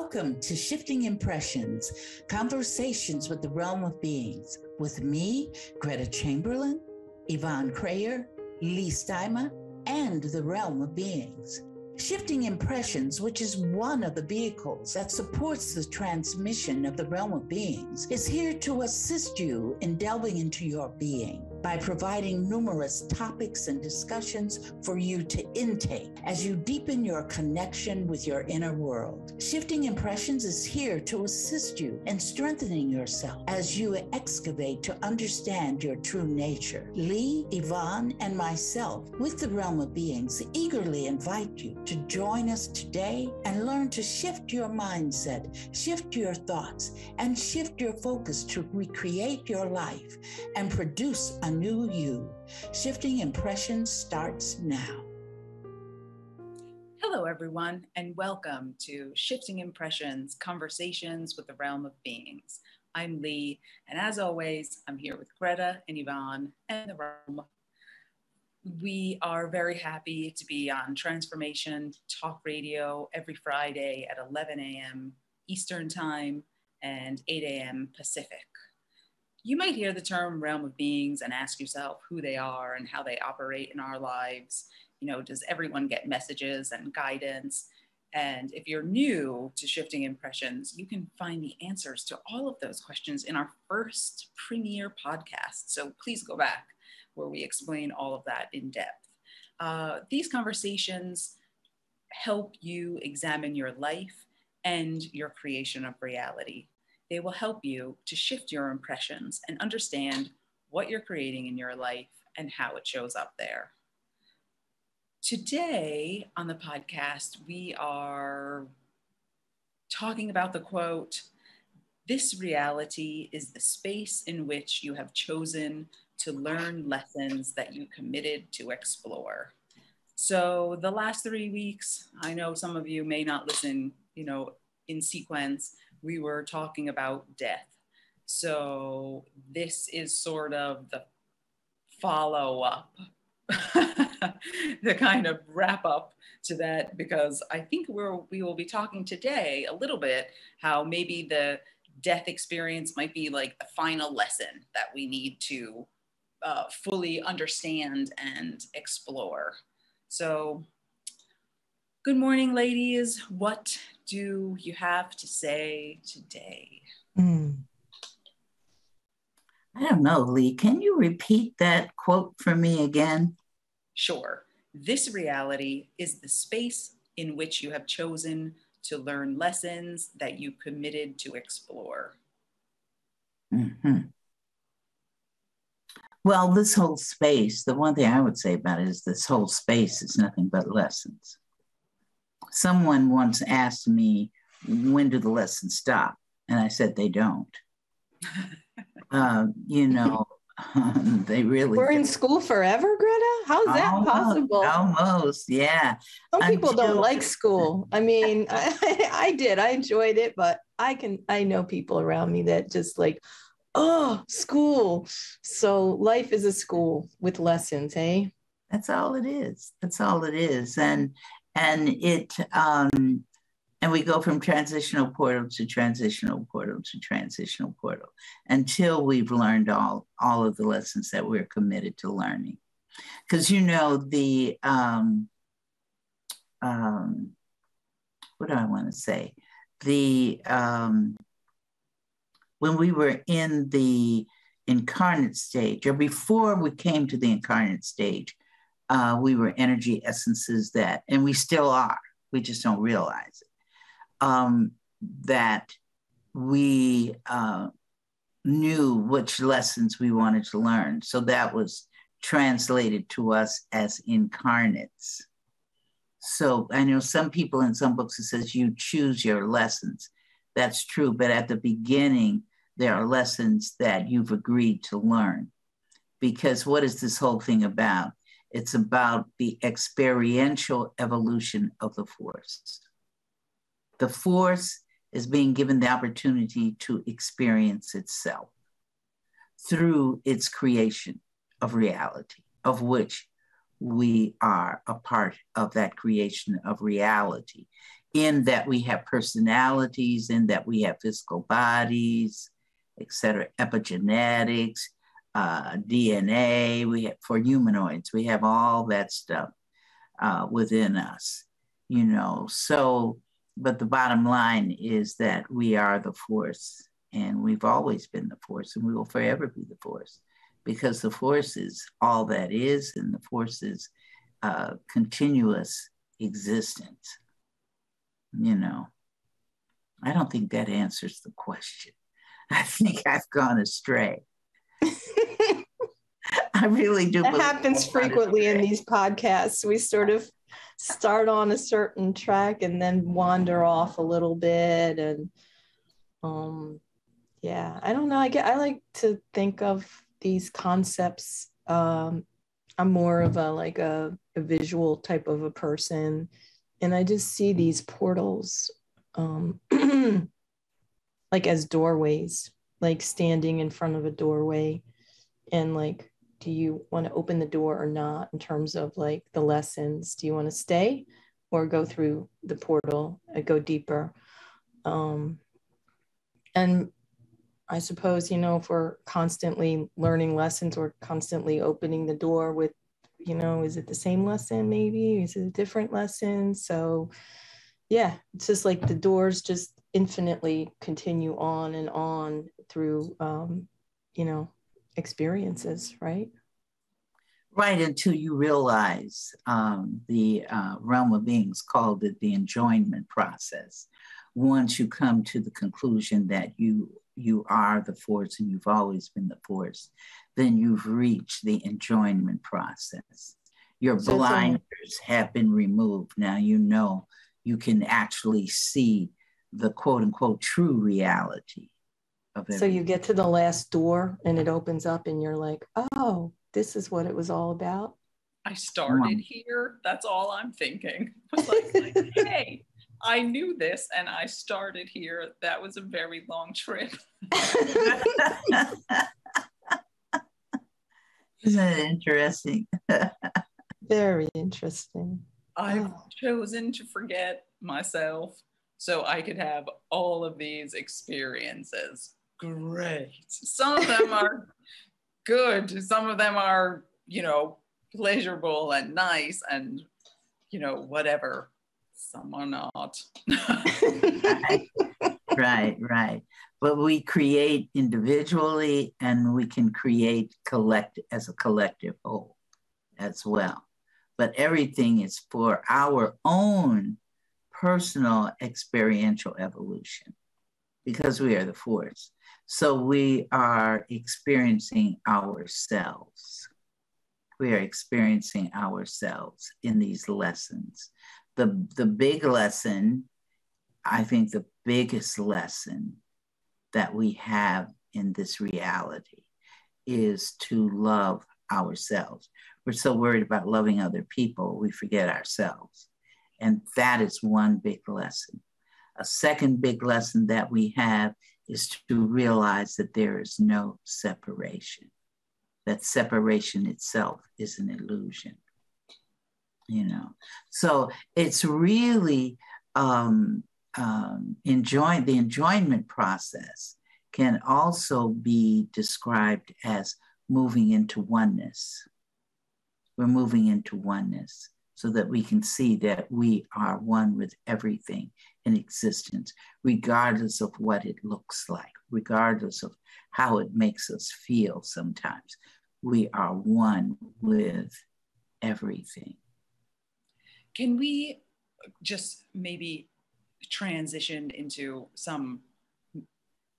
Welcome to Shifting Impressions, Conversations with the Realm of Beings, with me, Gretta Chamberlain, Yvonne Kraeher, Leigh Stima, and the Realm of Beings. Shifting Impressions, which is one of the vehicles that supports the transmission of the Realm of Beings, is here to assist you in delving into your being by providing numerous topics and discussions for you to intake as you deepen your connection with your inner world. Shifting Impressions is here to assist you in strengthening yourself as you excavate to understand your true nature. Leigh, Yvonne, and myself, with the Realm of Beings, eagerly invite you to join us today and learn to shift your mindset, shift your thoughts, and shift your focus to recreate your life and produce a new you. Shifting Impressions starts now. Hello, everyone, and welcome to Shifting Impressions, Conversations with the Realm of Beings. I'm Leigh, and as always, I'm here with Gretta and Yvonne and the Realm. We are very happy to be on Transformation Talk Radio every Friday at 11 a.m. Eastern Time and 8 a.m. Pacific. You might hear the term Realm of Beings and ask yourself who they are and how they operate in our lives. You know, does everyone get messages and guidance? And if you're new to Shifting Impressions, you can find the answers to all of those questions in our first premiere podcast. So please go back where we explain all of that in depth. These conversations help you examine your life and your creation of reality. They will help you to shift your impressions and understand what you're creating in your life and how it shows up there. Today on the podcast, we are talking about the quote, "This reality is the space in which you have chosen to learn lessons that you committed to explore." So the last 3 weeks, I know some of you may not listen, in sequence, we were talking about death. So this is sort of the follow-up, the kind of wrap up to that, because I think we will be talking today a little bit how maybe the death experience might be like the final lesson that we need to fully understand and explore. So, good morning, ladies. What do you have to say today? I don't know, Leigh. Can you repeat that quote for me again? Sure. This reality is the space in which you have chosen to learn lessons that you committed to explore. Mm-hmm. Well, this whole space, the one thing I would say about it is this whole space is nothing but lessons. Someone once asked me, when do the lessons stop? And I said, they don't. They really We're in school forever, Greta? How's that possible? Almost, yeah. Some people don't like school. I mean, I did. I enjoyed it, but I know people around me that just like, oh, school. So life is a school with lessons, hey? That's all it is. That's all it is. And we go from transitional portal to transitional portal to transitional portal until we've learned all of the lessons that we're committed to learning. Because what do I want to say? When we were in the incarnate stage, or before we came to the incarnate stage, we were energy essences and we still are, we just don't realize it, that we knew which lessons we wanted to learn. So that was translated to us as incarnates. So I know some people in some books, it says you choose your lessons. That's true, but at the beginning, there are lessons that you've agreed to learn. Because what is this whole thing about? It's about the experiential evolution of the force. The force is being given the opportunity to experience itself through its creation of reality, of which we are a part of that creation of reality, in that we have personalities, in that we have physical bodies, etc., epigenetics, DNA. We have, for humanoids, we have all that stuff within us, you know. So, but the bottom line is that we are the force, and we've always been the force, and we will forever be the force, because the force is all that is, and the force is continuous existence, you know. I don't think that answers the question. I think I've gone astray. I really do. That happens frequently in these podcasts. We sort of start on a certain track and then wander off a little bit. And yeah, I don't know. I like to think of these concepts. I'm more of a visual type of a person. And I just see these portals like as doorways, like standing in front of a doorway, and like, do you want to open the door or not, in terms of like the lessons? Do you want to stay or go through the portal and go deeper? And I suppose, you know, if we're constantly learning lessons, or constantly opening the door with, you know, is it the same lesson? Maybe is it a different lesson? So yeah, it's just like the doors just infinitely continue on through, you know, experiences, right? Right, until you realize the realm of beings called it the enjoyment process. Once you come to the conclusion that you are the force and you've always been the force, then you've reached the enjoyment process. Your blinders have been removed. Now you know you can actually see the quote unquote true reality of everything. So you get to the last door and it opens up and you're like, oh, this is what it was all about. I started here. That's all I'm thinking. It was like, hey, I knew this and I started here. That was a very long trip. Isn't it interesting? Very interesting. I've chosen to forget myself so I could have all of these experiences. Great. Some of them are good. Some of them are, you know, pleasurable and nice and, you know, whatever. Some are not. Right. But we create individually, and we can create as a collective whole as well. But everything is for our own personal experiential evolution, because we are the force. So we are experiencing ourselves. We are experiencing ourselves in these lessons. The big lesson, I think the biggest lesson that we have in this reality is to love ourselves. We're so worried about loving other people, we forget ourselves. And that is one big lesson. A second big lesson that we have is to realize that there is no separation, that separation itself is an illusion, you know. So it's really the enjoyment process can also be described as moving into oneness. We're moving into oneness so that we can see that we are one with everything in existence, regardless of what it looks like, regardless of how it makes us feel sometimes. We are one with everything. Can we just maybe transition into some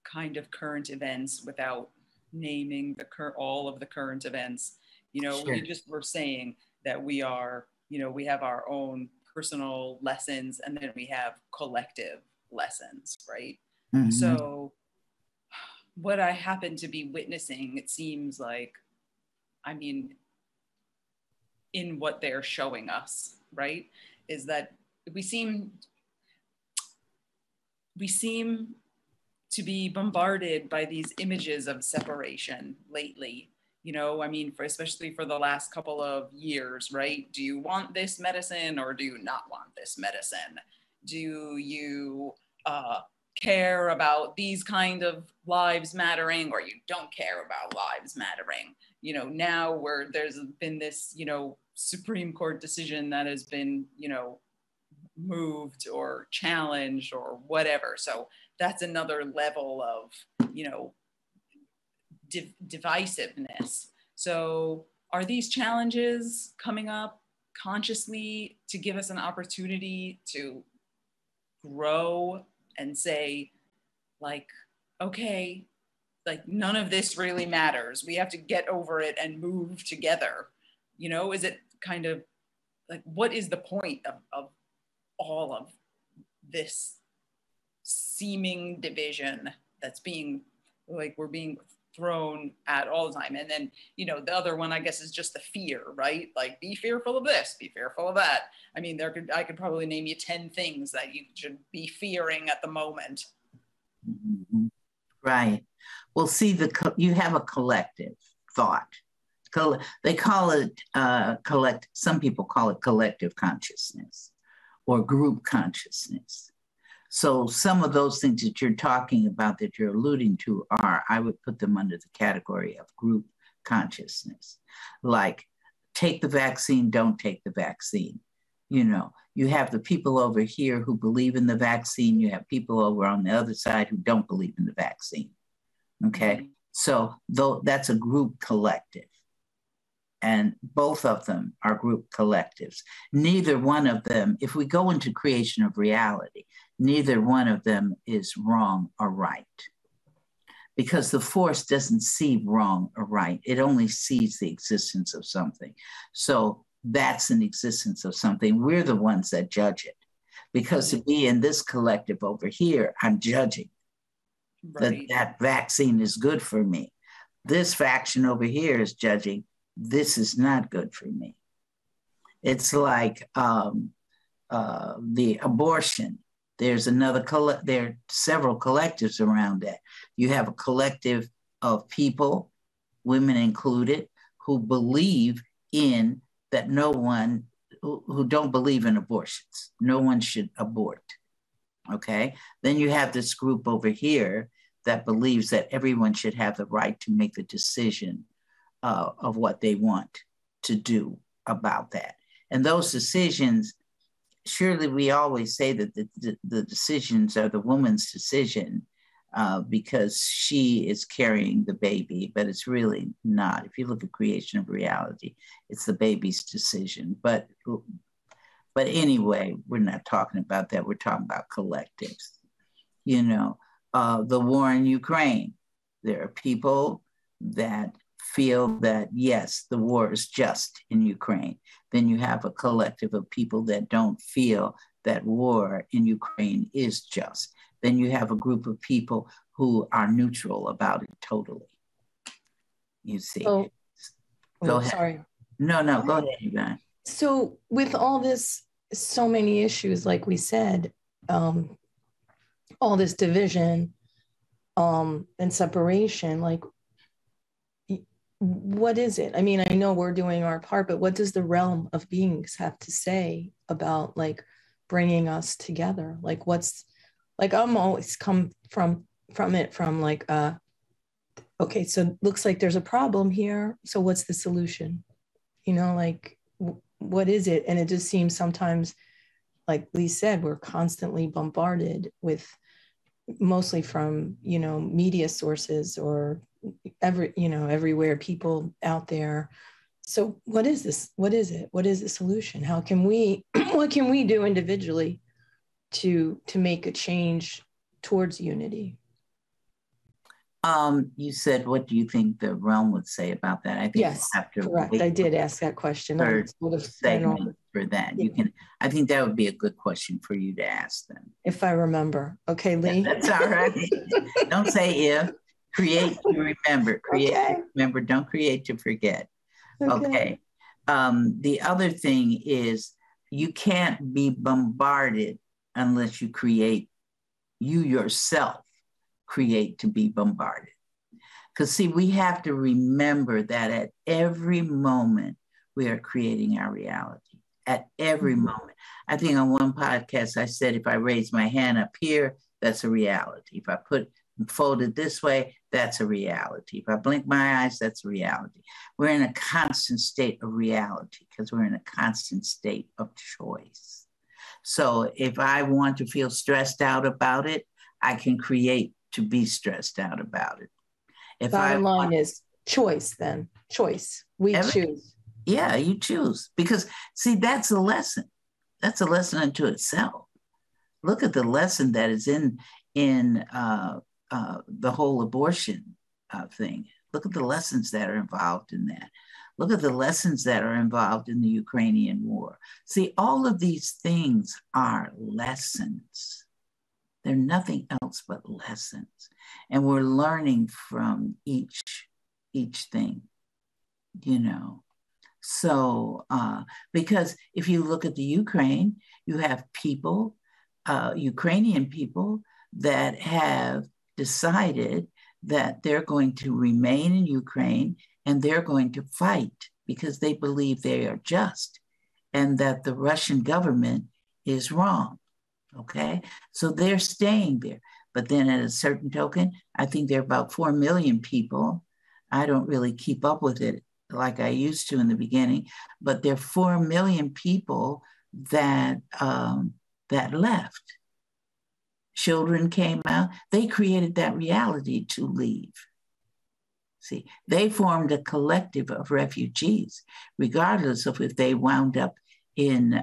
kind of current events without naming all of the current events? You know, Sure. We just were saying that we are, you know, we have our own personal lessons and then we have collective lessons, right? Mm-hmm. So what I happen to be witnessing, it seems like, I mean, in what they're showing us, right, is that we seem to be bombarded by these images of separation lately. you know, I mean, especially for the last couple of years, right? Do you want this medicine or do you not want this medicine? Do you care about these kind of lives mattering, or you don't care about lives mattering? You know, now where there's been this, you know, Supreme Court decision that has been, you know, moved or challenged or whatever. So that's another level of, you know, divisiveness. So are these challenges coming up consciously to give us an opportunity to grow and say, like, okay, like none of this really matters. We have to get over it and move together. You know, is it kind of like, what is the point of all of this seeming division that's being, like, we're being thrown at all the time? And then, you know, the other one, I guess, is just the fear, right? Like, be fearful of this, be fearful of that. I mean, I could probably name you 10 things that you should be fearing at the moment. Mm-hmm. Right. Well, see, you have a collective thought. They call it some people call it collective consciousness or group consciousness. So some of those things that you're talking about, that you're alluding to, I would put them under the category of group consciousness. Like, take the vaccine, don't take the vaccine. You know, you have the people over here who believe in the vaccine. You have people over on the other side who don't believe in the vaccine. Okay. Mm-hmm. So that's a group collective. And both of them are group collectives. Neither one of them, if we go into creation of reality, neither one of them is wrong or right. Because the force doesn't see wrong or right. It only sees the existence of something. So that's an existence of something. We're the ones that judge it. Because to be in this collective over here, I'm judging that vaccine is good for me. This faction over here is judging, this is not good for me. It's like the abortion. There are several collectives around that. You have a collective of people, women included, who believe in that who don't believe in abortions. No one should abort, okay? Then you have this group over here that believes that everyone should have the right to make the decision of what they want to do about that. And those decisions, surely we always say that the decisions are the woman's decision because she is carrying the baby, but it's really not. If you look at creation of reality, it's the baby's decision. But anyway, we're not talking about that. We're talking about collectives. You know, the war in Ukraine, there are people that feel that, yes, the war is just in Ukraine. Then you have a collective of people that don't feel that war in Ukraine is just. Then you have a group of people who are neutral about it totally. You see. Go ahead. Sorry. No, go ahead, Yvonne. So with all this, so many issues, like we said, all this division and separation, like, what is it? I mean, I know we're doing our part, but what does the realm of beings have to say about, like, bringing us together? Like, I'm always come from it from like, okay, so it looks like there's a problem here. So what's the solution? You know, like, what is it? And it just seems sometimes, like Leigh said, we're constantly bombarded with, mostly from, you know, media sources or everywhere, people out there. So what is this? What is it? What is the solution? How can we, what can we do individually to make a change towards unity? You said, what do you think the realm would say about that? I think yes, correct. I did ask that question. Segment for that. Yeah. I think that would be a good question for you to ask them. If I remember. Okay, Leigh. That's all right. Don't say if. Create to remember. Create to remember. Don't create to forget. Okay. The other thing is, you can't be bombarded unless you yourself create to be bombarded. Because see, we have to remember that at every moment we are creating our reality. At every moment. I think on one podcast I said, if I raise my hand up here, that's a reality. If I fold it this way, that's a reality. If I blink my eyes, that's a reality. We're in a constant state of reality because we're in a constant state of choice. So if I want to feel stressed out about it, I can create to be stressed out about it. If Bottom line is choice then. Choice. We choose. Yeah, you choose. Because, see, that's a lesson. That's a lesson unto itself. Look at the lesson that is in the whole abortion thing. Look at the lessons that are involved in that. Look at the lessons that are involved in the Ukrainian war. See, all of these things are lessons. They're nothing else but lessons. And we're learning from each thing, you know. So, because if you look at the Ukraine, you have people, Ukrainian people that have decided that they're going to remain in Ukraine and they're going to fight because they believe they are just and that the Russian government is wrong. Okay, so they're staying there. But then at a certain token, I think there are about 4 million people. I don't really keep up with it like I used to in the beginning, but there are 4 million people that left. Children came out. They created that reality to leave. See, they formed a collective of refugees, regardless of if they wound up in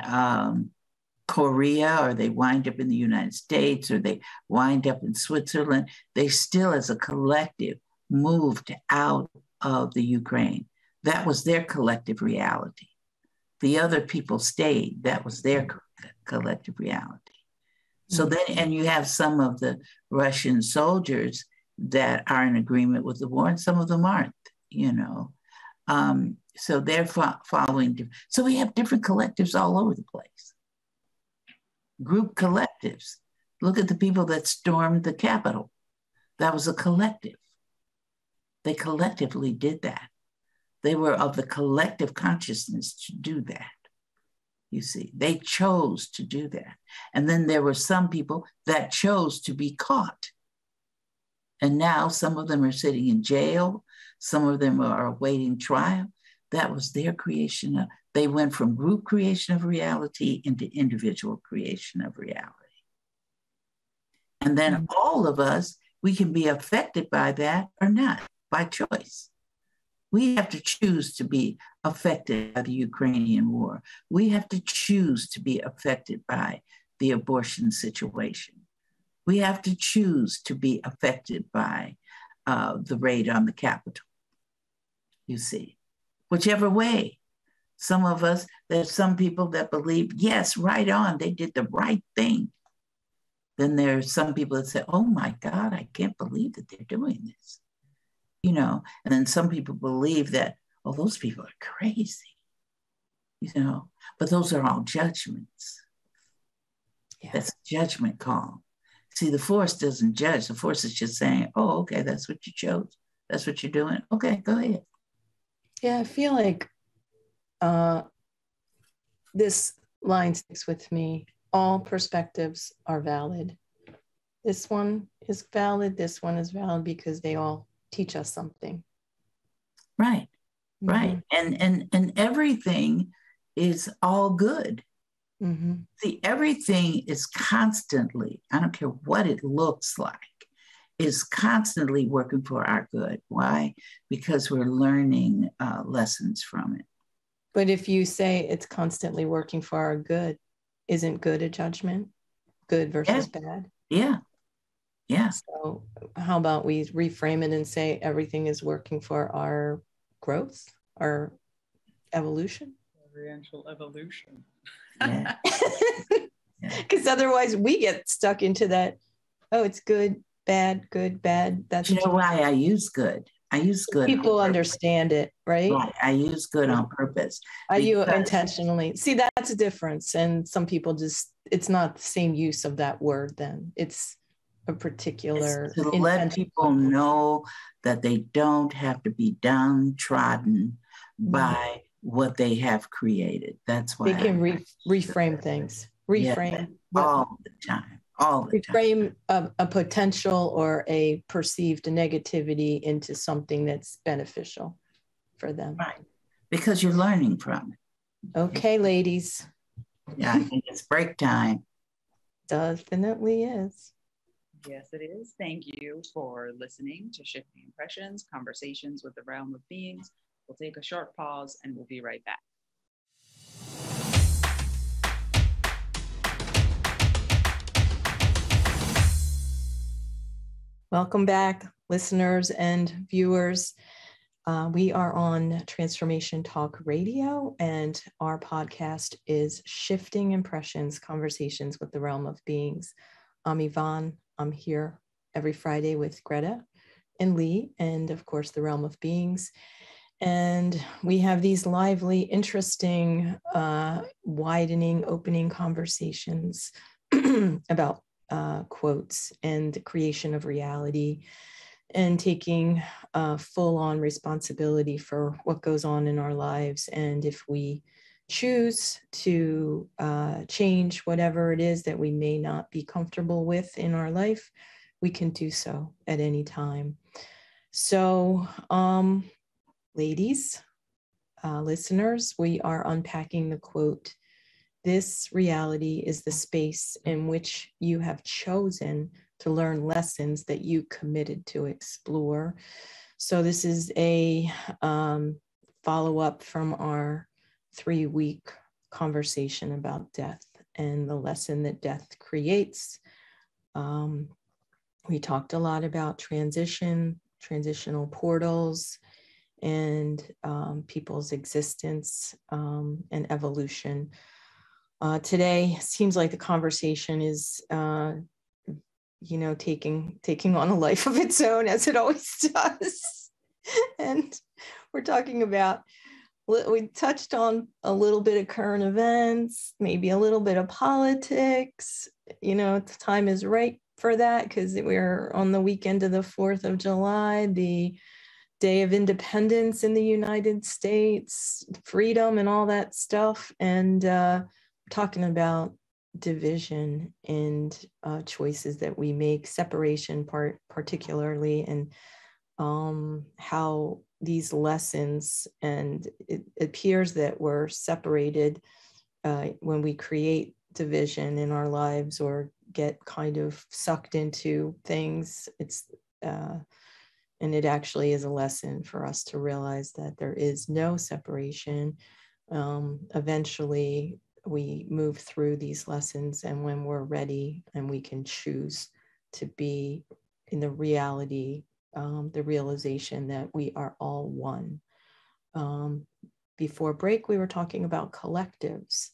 Korea or they wind up in the United States or they wind up in Switzerland. They still, as a collective, moved out of the Ukraine. That was their collective reality. The other people stayed. That was their collective reality. So then, and you have some of the Russian soldiers that are in agreement with the war, and some of them aren't, you know. So they're following. So we have different collectives all over the place. Group collectives. Look at the people that stormed the Capitol. That was a collective. They collectively did that. They were of the collective consciousness to do that. You see, they chose to do that. And then there were some people that chose to be caught. And now some of them are sitting in jail. Some of them are awaiting trial. That was their creation. They went from group creation of reality into individual creation of reality. And then all of us, we can be affected by that or not, by choice. We have to choose to be affected by the Ukrainian war. We have to choose to be affected by the abortion situation. We have to choose to be affected by the raid on the Capitol. You see, whichever way. Some of us, there's some people that believe, yes, right on, they did the right thing. Then there's some people that say, oh my God, I can't believe that they're doing this. You know, and then some people believe that, oh, those people are crazy, you know, but those are all judgments. Yeah. That's a judgment call. See, the force doesn't judge. The force is just saying, oh, okay, that's what you chose. That's what you're doing. Okay, go ahead. Yeah, I feel like this line sticks with me. All perspectives are valid. This one is valid. This one is valid because they all teach us something. Right, right. And everything is all good. See, everything is constantly, I don't care what it looks like, is constantly working for our good. Why? Because we're learning lessons from it. But if you say it's constantly working for our good, isn't good a judgment? Good versus bad? Yeah. Yeah. So how about we reframe it and say everything is working for our growth, our evolution? Experiential evolution. Yeah. Because otherwise we get stuck into that, oh, it's good, bad, good, bad. That's you know why I use good. I use good. People understand it, right? Right. I use good on purpose. I use intentionally. See, that's a difference. And some people just, it's not the same use of that word then. It's a particular to let intention. people know that they don't have to be downtrodden by what they have created. That's why they can reframe things, reframe all the time. Reframe a potential or a perceived negativity into something that's beneficial for them. Right. Because you're learning from it. Okay, ladies. Yeah, I think it's break time. Definitely is. Yes, it is. Thank you for listening to Shifting Impressions, Conversations with the Realm of Beings. We'll take a short pause and we'll be right back. Welcome back, listeners and viewers. We are on Transformation Talk Radio, and our podcast is Shifting Impressions, Conversations with the Realm of Beings. I'm Yvonne. I'm here every Friday with Gretta and Leigh, and of course, the Realm of Beings. And we have these lively, interesting, widening, opening conversations about quotes and the creation of reality, and taking full-on responsibility for what goes on in our lives. And if we choose to change whatever it is that we may not be comfortable with in our life, we can do so at any time. So, ladies, listeners, we are unpacking the quote, "This reality is the space in which you have chosen to learn lessons that you committed to explore." So this is a follow-up from our 3-week conversation about death and the lesson that death creates. We talked a lot about transitional portals, and people's existence and evolution. Today seems like the conversation is, taking on a life of its own, as it always does. And we're talking about, we touched on a little bit of current events, maybe a little bit of politics. The time is right for that because we're on the weekend of the 4th of July, the Day of Independence in the United States, freedom and all that stuff. And talking about division and choices that we make, separation particularly, and how these lessons, and it appears that we're separated when we create division in our lives or get kind of sucked into things. And it actually is a lesson for us to realize that there is no separation. Eventually, we move through these lessons, and when we're ready and we can choose to be in the reality, the realization that we are all one. Before break, we were talking about collectives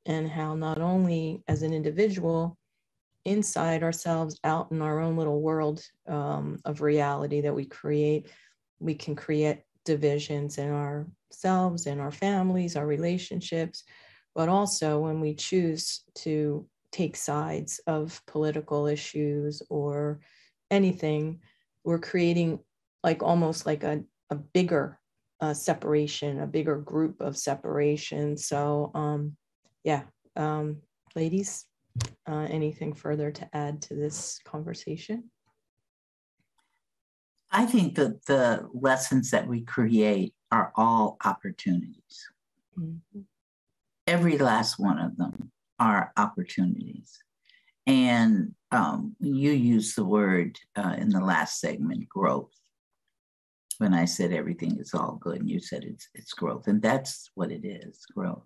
and how not only as an individual, inside ourselves, out in our own little world of reality that we can create divisions in ourselves, in our families, our relationships, but also when we choose to take sides of political issues or anything, we're creating almost like a bigger separation, a bigger group of separation. So ladies, anything further to add to this conversation? I think that the lessons that we create are all opportunities. Mm-hmm. Every last one of them are opportunities. And you used the word in the last segment, growth. When I said everything is all good, and you said it's growth. And that's what it is, growth.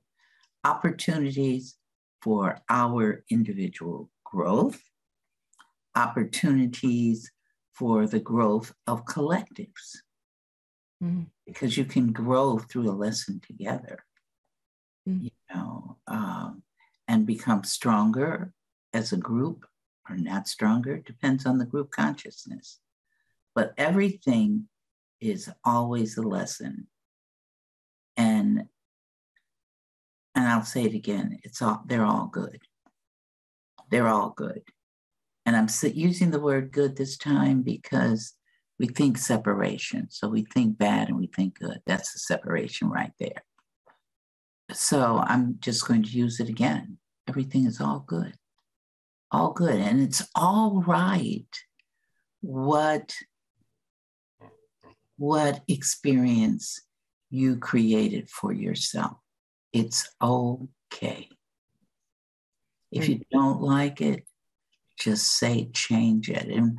Opportunities for our individual growth, opportunities for the growth of collectives, because you can grow through a lesson together, and become stronger as a group or not stronger, depends on the group consciousness. But everything is always a lesson. And I'll say it again, they're all good. They're all good. And I'm using the word good this time because we think separation. So we think bad and we think good. That's the separation right there. So I'm just going to use it again. Everything is all good. All good. And it's all right what experience you created for yourself. It's okay. If you don't like it, just say change it. And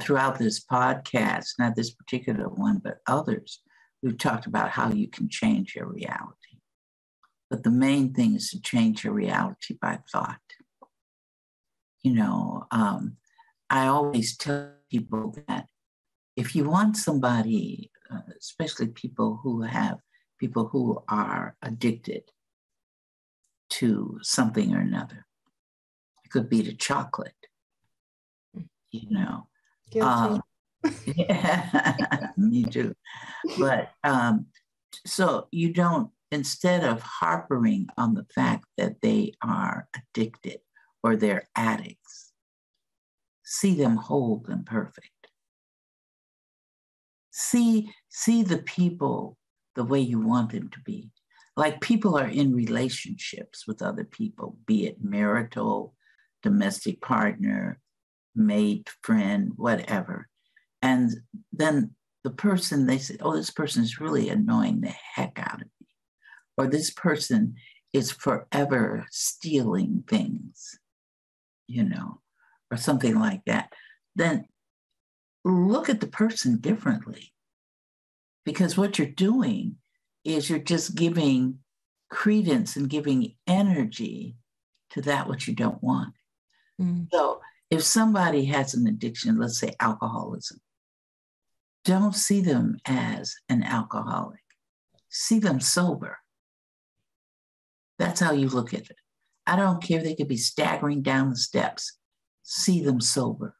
throughout this podcast, not this particular one, but others, we've talked about how you can change your reality. But the main thing is to change your reality by thought. You know, I always tell people that if you want somebody, especially people who are addicted to something or another, it could be to chocolate, you know. Guilty. Yeah, me too. But so you don't, instead of harping on the fact that they are addicted or they're addicts, see them whole and perfect. See the people the way you want them to be. Like people are in relationships with other people, be it marital, domestic partner, mate, friend, whatever. And then the person, they say, oh, this person is really annoying the heck out of me. Or this person is forever stealing things, you know, or something like that. Then look at the person differently. Because what you're doing is you're just giving credence and giving energy to that which you don't want. So if somebody has an addiction, let's say alcoholism, don't see them as an alcoholic. See them sober. That's how you look at it. I don't care if they could be staggering down the steps. See them sober.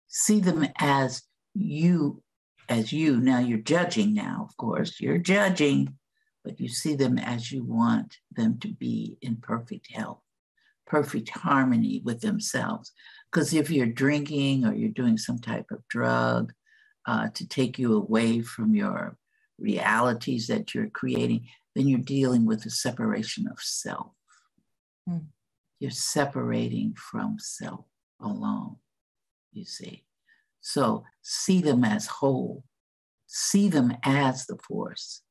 See them as you. Now you're judging now, of course. You're judging, but you see them as you want them to be in perfect health, perfect harmony with themselves. Because if you're drinking or you're doing some type of drug to take you away from your realities that you're creating, then you're dealing with the separation of self. You're separating from self alone, you see. So see them as whole. See them as the force.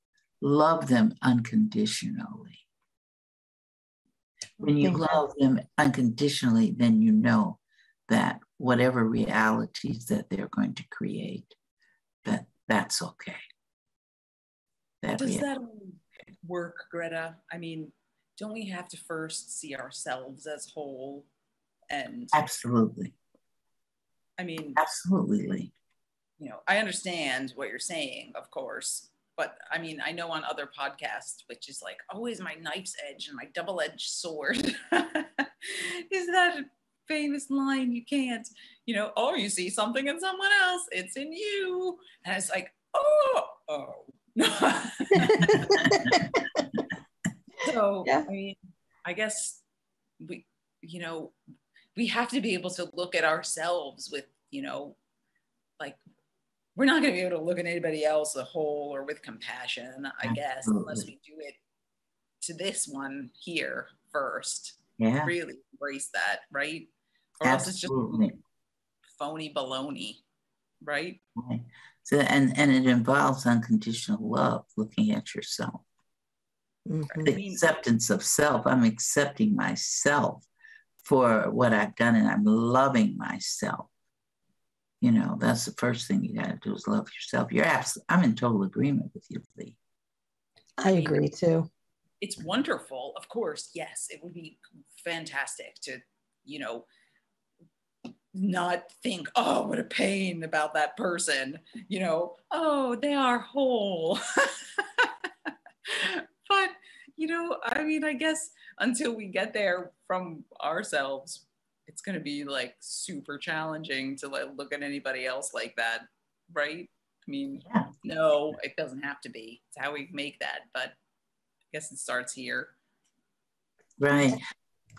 Love them unconditionally. When you love them unconditionally, then you know that whatever realities that they're going to create, that's okay. Does that work, Greta? I mean, don't we have to first see ourselves as whole? And absolutely. I mean, absolutely, Leigh. You know, I understand what you're saying, of course, but I mean, I know on other podcasts, which is like always my knife's edge and my double-edged sword, is that famous line, you can't, you know, oh, you see something in someone else, it's in you. And it's like, oh. So, yeah. I mean, I guess we, you know, we have to be able to look at ourselves with, you know, like, we're not going to be able to look at anybody else a whole or with compassion, I guess, unless we do it to this one here first. Yeah. Really embrace that, right? Or else it's just phony baloney, right? Right. So, and it involves unconditional love, looking at yourself. The acceptance of self. I'm accepting myself for what I've done, and I'm loving myself. You know, that's the first thing you got to do is love yourself. I'm in total agreement with you, Leigh. I agree too. It's wonderful. Of course, yes, it would be fantastic to, you know, not think, oh, what a pain about that person. You know, oh, they are whole. But, you know, I mean, I guess until we get there from ourselves, it's going to be like super challenging to like look at anybody else like that, right? I mean, no, it doesn't have to be. It's how we make that, but I guess it starts here. Right.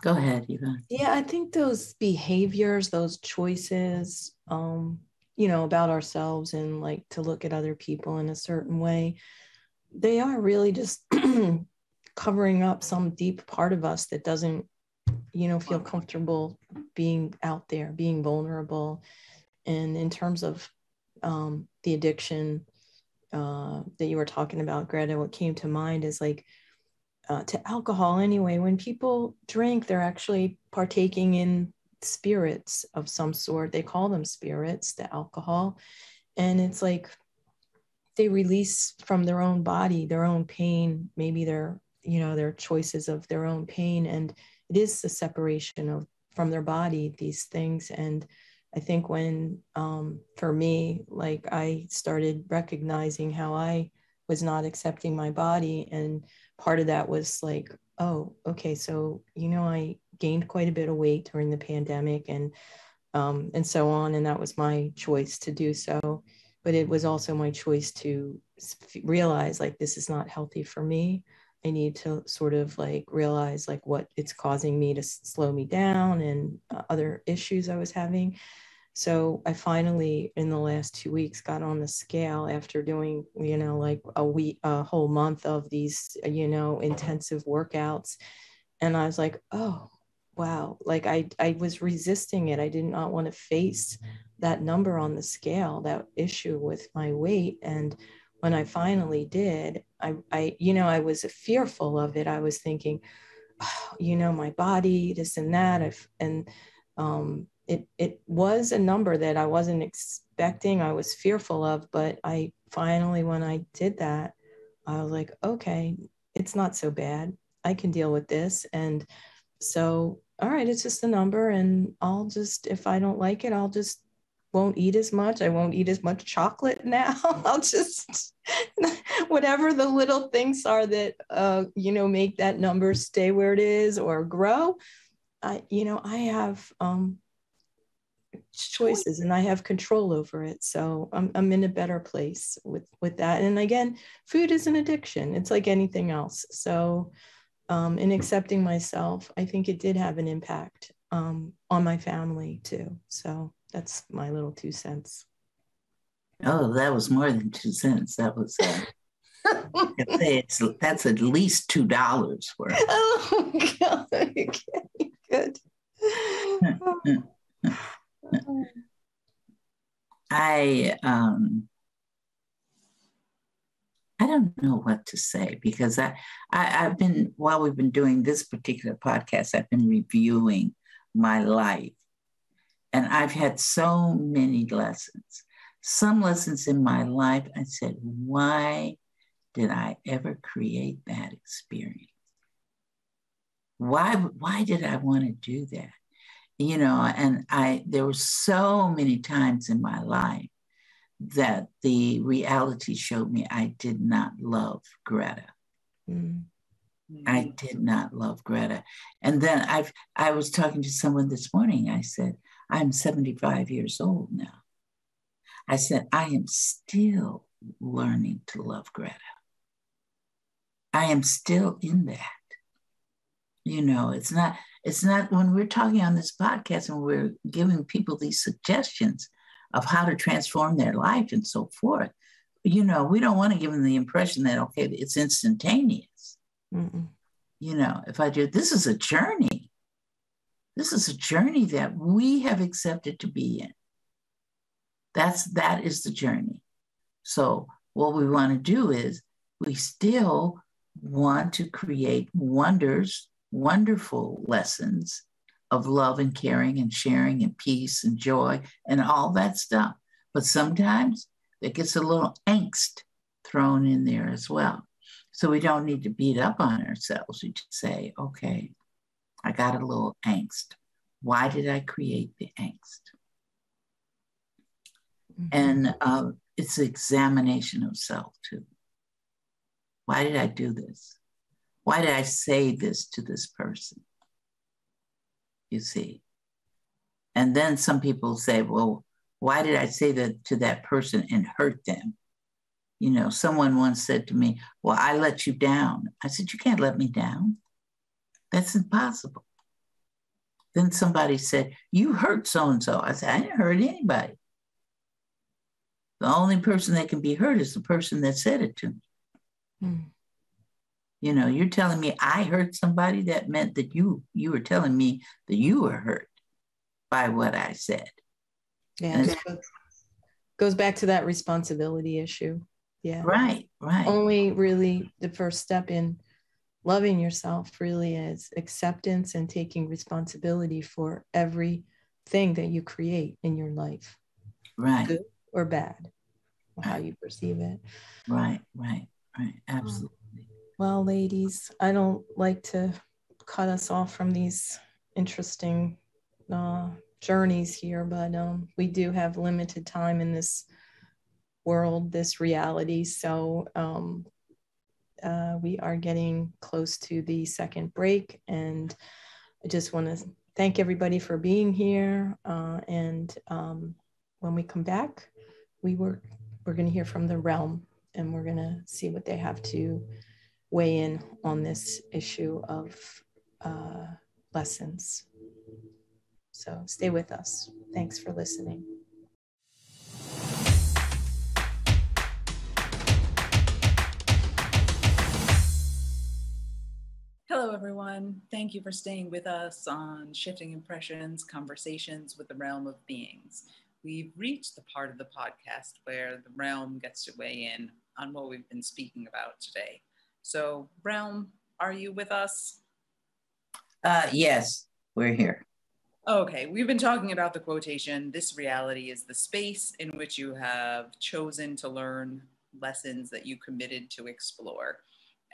Go ahead, Yvonne. Yeah, I think those behaviors, those choices, about ourselves and like to look at other people in a certain way, they are really just covering up some deep part of us that doesn't, feel comfortable being out there, being vulnerable. And in terms of the addiction that you were talking about, Greta, what came to mind is like to alcohol anyway. When people drink, they're actually partaking in spirits of some sort. They call them spirits, the alcohol. And it's like they release from their own body, their own pain, maybe their choices of their own pain. And it is the separation from their body, these things. And I think when, for me, like I started recognizing how I was not accepting my body. And part of that was like, oh, okay, so, I gained quite a bit of weight during the pandemic and so on. And that was my choice to do so. But it was also my choice to realize like, this is not healthy for me. I need to sort of like realize like what it's causing me to slow me down and other issues I was having. So I finally, in the last 2 weeks, got on the scale after doing, like a whole month of these, intensive workouts. And I was like, oh, wow. Like I was resisting it. I did not want to face that number on the scale, that issue with my weight. And when I finally did, I was fearful of it. I was thinking, oh, my body, this and that. It was a number that I wasn't expecting. I was fearful of, but I finally, when I did that, I was like, okay, it's not so bad. I can deal with this. And so, all right, it's just a number. And I'll just, if I don't like it, I'll just won't eat as much. I won't eat as much chocolate now. I'll just, whatever the little things are that, make that number stay where it is or grow. I have, choices and I have control over it. So I'm in a better place with that. And again, food is an addiction. It's like anything else. So in accepting myself, I think it did have an impact on my family too. So that's my little 2 cents. Oh, that was more than 2 cents. That was that's at least $2 worth. Oh God. Okay. Good. I don't know what to say because I've been, while we've been doing this particular podcast, I've been reviewing my life. And I've had so many lessons. Some lessons in my life, I said, why did I ever create that experience? Why did I want to do that? And there were so many times in my life that the reality showed me I did not love Gretta. Mm-hmm. I did not love Gretta. And then I was talking to someone this morning. I said, I'm 75 years old now. I said, I am still learning to love Gretta. I am still in that. It's not when we're talking on this podcast and we're giving people these suggestions of how to transform their life and so forth. We don't want to give them the impression that, okay, it's instantaneous. Mm-mm. If I do, this is a journey. This is a journey that we have accepted to be in. That is the journey. So what we want to do is we still want to create wonderful lessons of love and caring and sharing and peace and joy and all that stuff. But sometimes it gets a little angst thrown in there as well. So we don't need to beat up on ourselves. We just say, okay, I got a little angst. Why did I create the angst? Mm-hmm. And it's an examination of self too. Why did I do this? Why did I say this to this person? You see. And then some people say, well, why did I say that to that person and hurt them? Someone once said to me, well, I let you down. I said, you can't let me down. That's impossible. Then somebody said, you hurt so-and-so. I said, I didn't hurt anybody. The only person that can be hurt is the person that said it to me. Mm. You know, you're telling me I hurt somebody. That meant that you were telling me that you were hurt by what I said. Yeah, goes back to that responsibility issue. Yeah. Right. Only really the first step in loving yourself really is acceptance and taking responsibility for everything that you create in your life. Right. Good or bad, or how you perceive it. Right. Absolutely. Well, ladies, I don't like to cut us off from these interesting journeys here, but we do have limited time in this world, this reality. So we are getting close to the second break, and I just want to thank everybody for being here. And when we come back, we're going to hear from the realm, and we're going to see what they have to weigh in on this issue of lessons. So stay with us. Thanks for listening. Hello, everyone. Thank you for staying with us on Shifting Impressions, Conversations with the Realm of Beings. We've reached the part of the podcast where the realm gets to weigh in on what we've been speaking about today. So, realm, are you with us? Yes, we're here. Okay, we've been talking about the quotation, this reality is the space in which you have chosen to learn lessons that you committed to explore.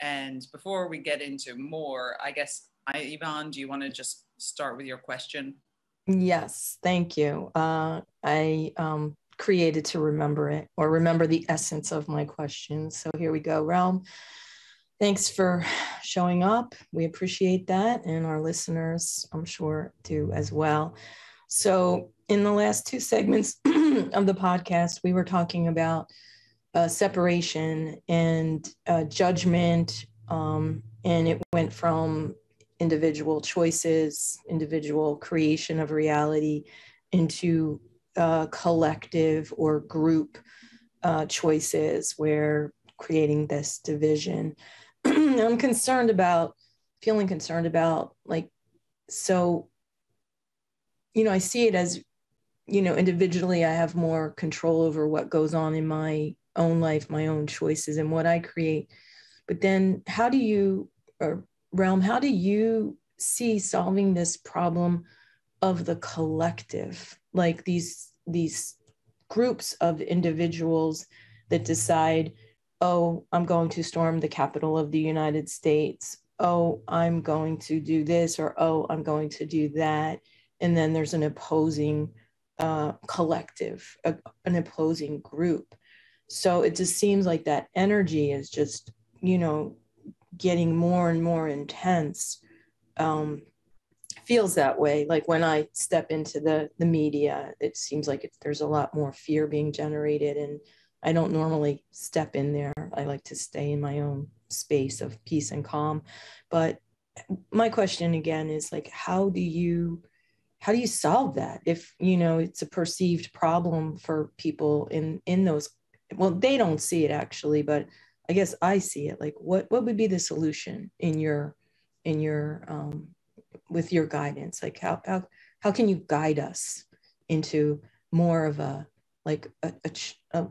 And before we get into more, I guess, Yvonne, do you want to just start with your question? Yes, thank you. I created to remember it, or remember the essence of my question. So here we go, realm. Thanks for showing up. We appreciate that. And our listeners, I'm sure, do as well. So in the last two segments of the podcast, we were talking about separation and judgment. And it went from individual choices, individual creation of reality, into collective or group choices where creating this division. I'm feeling concerned about, like, so, I see it as, individually, I have more control over what goes on in my own life, my own choices, and what I create. But then how do you see solving this problem of the collective, like these groups of individuals that decide, oh, I'm going to storm the Capitol of the United States. Oh, I'm going to do this, or, oh, I'm going to do that. And then there's an opposing collective, an opposing group. So it just seems like that energy is just, getting more and more intense. Feels that way. Like when I step into the media, it seems like there's a lot more fear being generated, and I don't normally step in there. I like to stay in my own space of peace and calm. But my question again is, like, how do you solve that if, it's a perceived problem for people in those, well, they don't see it actually, but I guess I see it. Like, what would be the solution in your with your guidance? Like, how can you guide us into more of a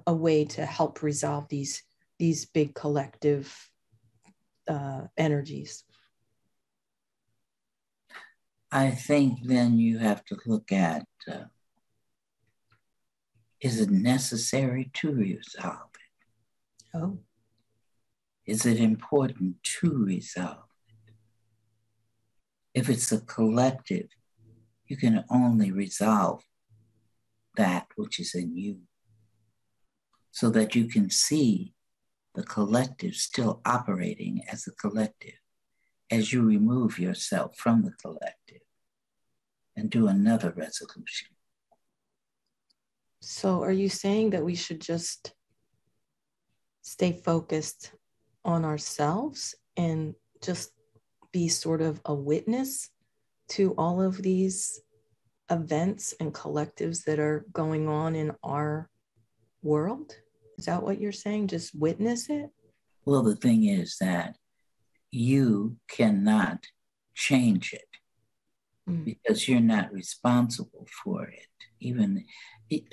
way to help resolve these big collective energies? I think then you have to look at, is it necessary to resolve it? Oh. Is it important to resolve it? If it's a collective, you can only resolve that which is in you, so that you can see the collective still operating as a collective as you remove yourself from the collective and do another resolution. So are you saying that we should just stay focused on ourselves and just be sort of a witness to all of these events and collectives that are going on in our world? Is that what you're saying? Just witness it? Well, the thing is that you cannot change it because you're not responsible for it.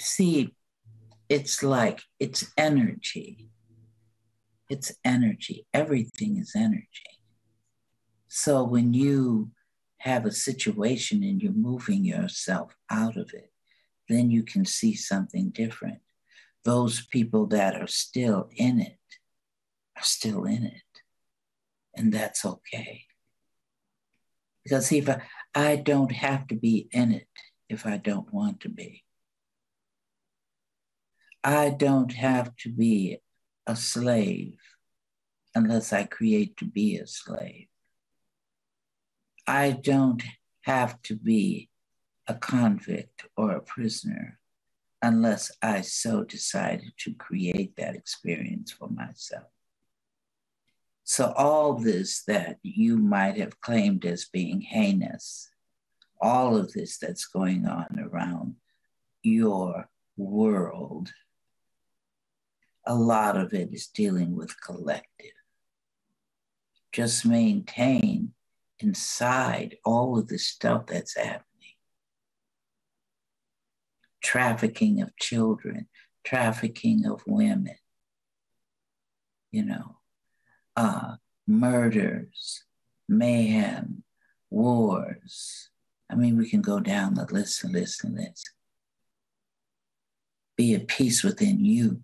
See, it's like, it's energy. It's energy. Everything is energy. So when you have a situation and you're moving yourself out of it, then you can see something different. Those people that are still in it are still in it. And that's okay. Because if I don't have to be in it if I don't want to be. I don't have to be a slave unless I create to be a slave. I don't have to be a convict or a prisoner unless I so decided to create that experience for myself. So all this that you might have claimed as being heinous, all of this that's going on around your world, a lot of it is dealing with collective. Just maintain inside all of the stuff that's happening. Trafficking of children, trafficking of women, murders, mayhem, wars. I mean, we can go down the list and list and list. Be at peace within you.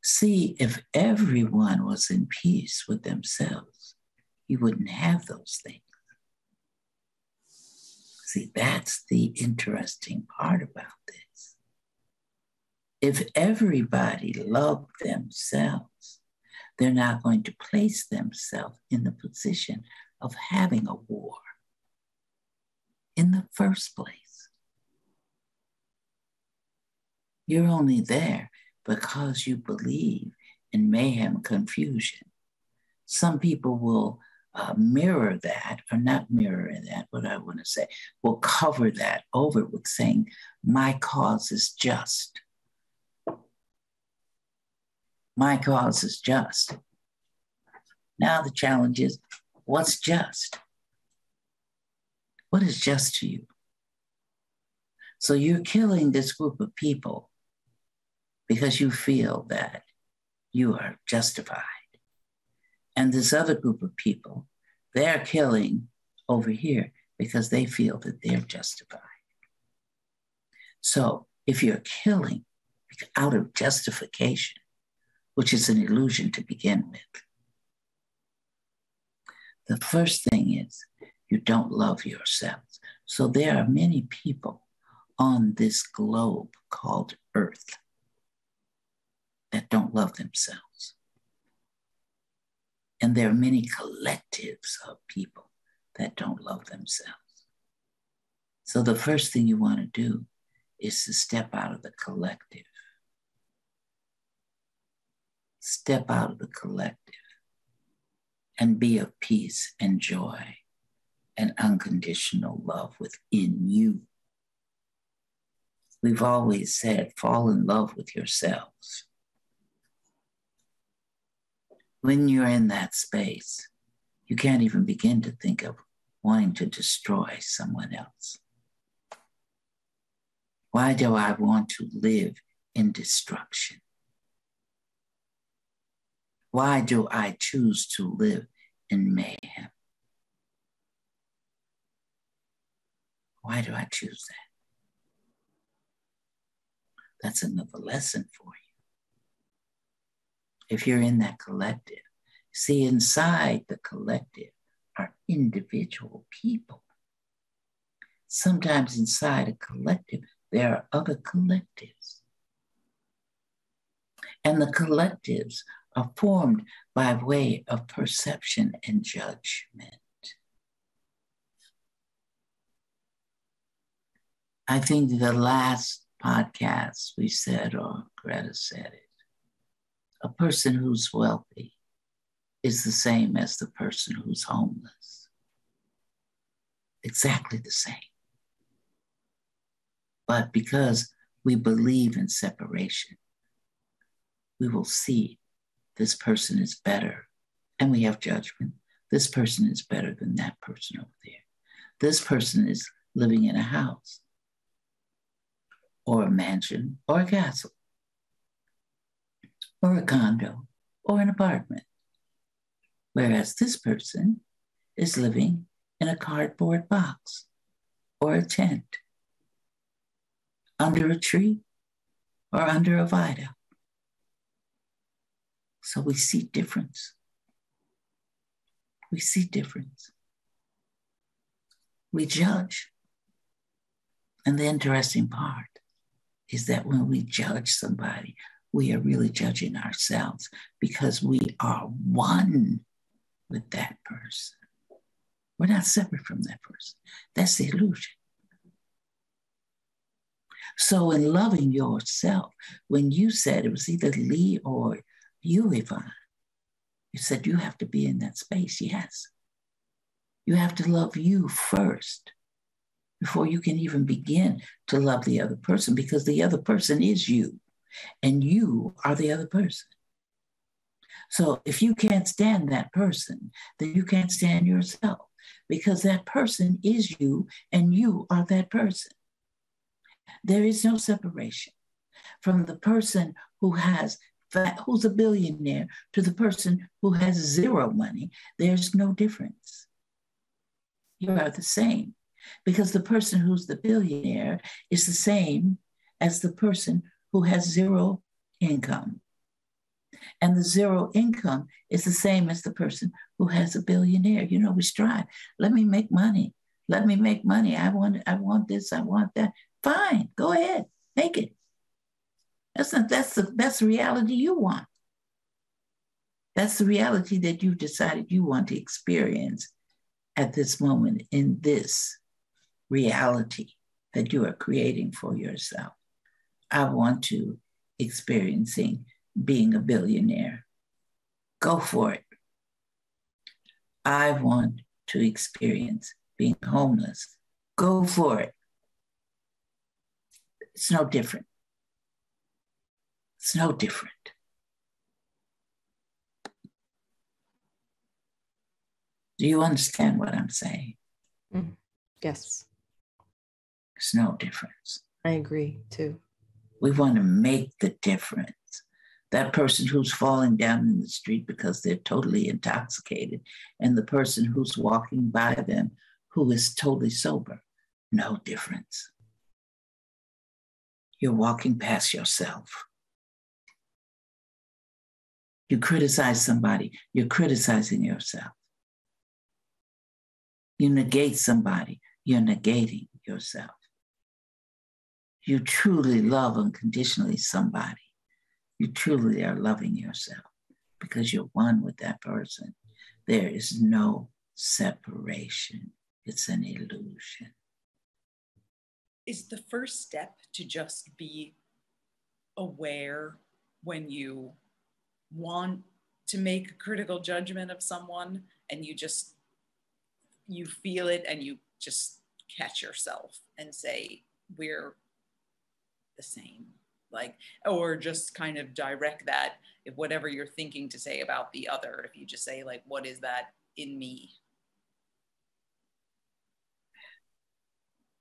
See, if everyone was in peace with themselves, you wouldn't have those things. See, that's the interesting part about this. If everybody loved themselves, they're not going to place themselves in the position of having a war in the first place. You're only there because you believe in mayhem, confusion. Some people will mirror that, or not mirror that, what I want to say, will cover that over with saying, my cause is just. My cause is just. Now the challenge is, what's just? What is just to you? So you're killing this group of people because you feel that you are justified. And this other group of people, they're killing over here because they feel that they're justified. So if you're killing out of justification, which is an illusion to begin with, the first thing is you don't love yourselves. So there are many people on this globe called Earth that don't love themselves. And there are many collectives of people that don't love themselves. So the first thing you want to do is to step out of the collective. Step out of the collective and be of peace and joy and unconditional love within you. We've always said, fall in love with yourselves. When you're in that space, you can't even begin to think of wanting to destroy someone else. Why do I want to live in destruction? Why do I choose to live in mayhem? Why do I choose that? That's another lesson for you. If you're in that collective, see, inside the collective are individual people. Sometimes inside a collective, there are other collectives. And the collectives are formed by way of perception and judgment. I think the last podcast we said, or Gretta said it, a person who's wealthy is the same as the person who's homeless. exactly the same. But because we believe in separation, we will see this person is better, and we have judgment. This person is better than that person over there. This person is living in a house or a mansion or a castle or a condo or an apartment, whereas this person is living in a cardboard box or a tent under a tree or under a viaduct. So we see difference. We see difference. We judge. And the interesting part is that when we judge somebody, we are really judging ourselves because we are one with that person. We're not separate from that person. That's the illusion. So in loving yourself, when you said it was either Leigh or you, Yvonne, you said you have to be in that space. Yes. You have to love you first before you can even begin to love the other person, because the other person is you and you are the other person. So if you can't stand that person, then you can't stand yourself, because that person is you and you are that person. There is no separation from the person who's a billionaire to the person who has zero money. There's no difference. You are the same, because the person who's the billionaire is the same as the person who has zero income. And the zero income is the same as the person who has a billionaire. You know, we strive. Let me make money. Let me make money. I want this. I want that. Fine, go ahead, make it. That's the reality you want. That's the reality that you decided you want to experience at this moment, in this reality that you are creating for yourself. I want to experiencing being a billionaire. Go for it. I want to experience being homeless. Go for it. It's no different. It's no different. Do you understand what I'm saying? Mm. Yes. There's no difference. I agree too. We want to make the difference. That person who's falling down in the street because they're totally intoxicated, and the person who's walking by them who is totally sober, no difference. You're walking past yourself. You criticize somebody, you're criticizing yourself. You negate somebody, you're negating yourself. You truly love unconditionally somebody. You truly are loving yourself because you're one with that person. There is no separation. It's an illusion. Is the first step to just be aware when you want to make a critical judgment of someone and you feel it and you just catch yourself and say, we're the same, like, or just kind of direct that, if whatever you're thinking to say about the other, if you just say, like, what is that in me?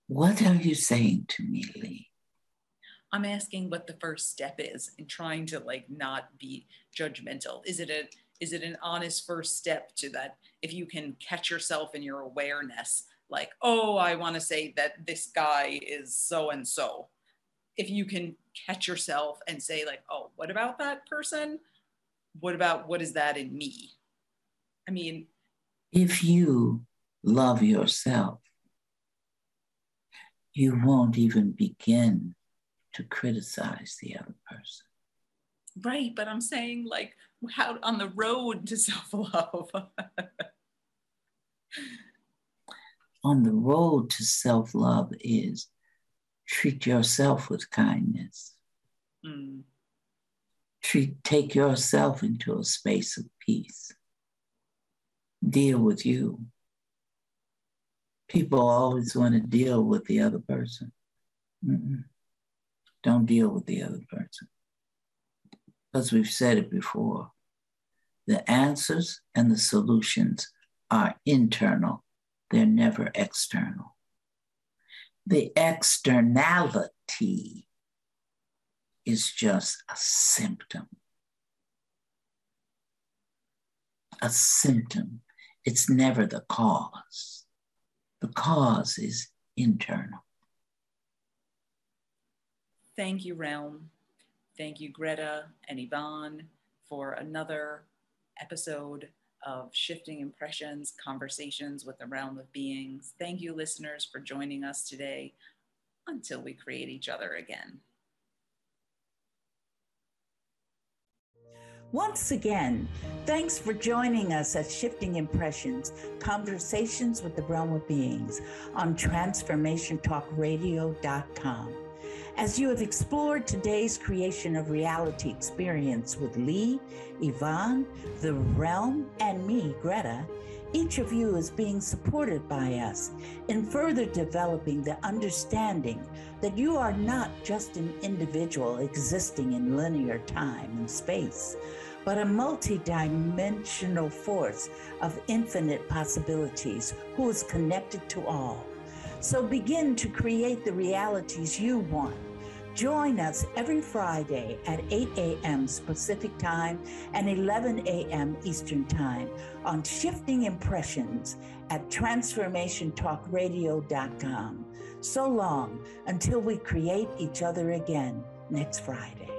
What are you saying to me, Leigh? I'm asking what the first step is in trying to, like, not be judgmental. Is it an honest first step to that? If you can catch yourself in your awareness, like, oh, I want to say that this guy is so and so. If you can catch yourself and say, like, oh, what about that person? What is that in me? I mean, if you love yourself, you won't even begin to criticize the other person. Right, but I'm saying, like, how on the road to self-love. On the road to self-love is treat yourself with kindness. Mm. Take yourself into a space of peace. Deal with you. People always want to deal with the other person. Don't deal with the other person. Because we've said it before. The answers and the solutions are internal. They're never external. The externality is just a symptom. A symptom. It's never the cause. The cause is internal. Thank you, Realm. Thank you, Gretta and Yvonne, for another episode of Shifting Impressions, Conversations with the Realm of Beings. Thank you, listeners, for joining us today until we create each other again. Once again, thanks for joining us at Shifting Impressions, Conversations with the Realm of Beings on TransformationTalkRadio.com. As you have explored today's creation of reality experience with Leigh, Yvonne, the Realm, and me, Gretta, each of you is being supported by us in further developing the understanding that you are not just an individual existing in linear time and space, but a multidimensional force of infinite possibilities who is connected to all. So begin to create the realities you want. Join us every Friday at 8 a.m. Pacific Time and 11 a.m. Eastern Time on Shifting Impressions at TransformationTalkRadio.com. So long until we create each other again next Friday.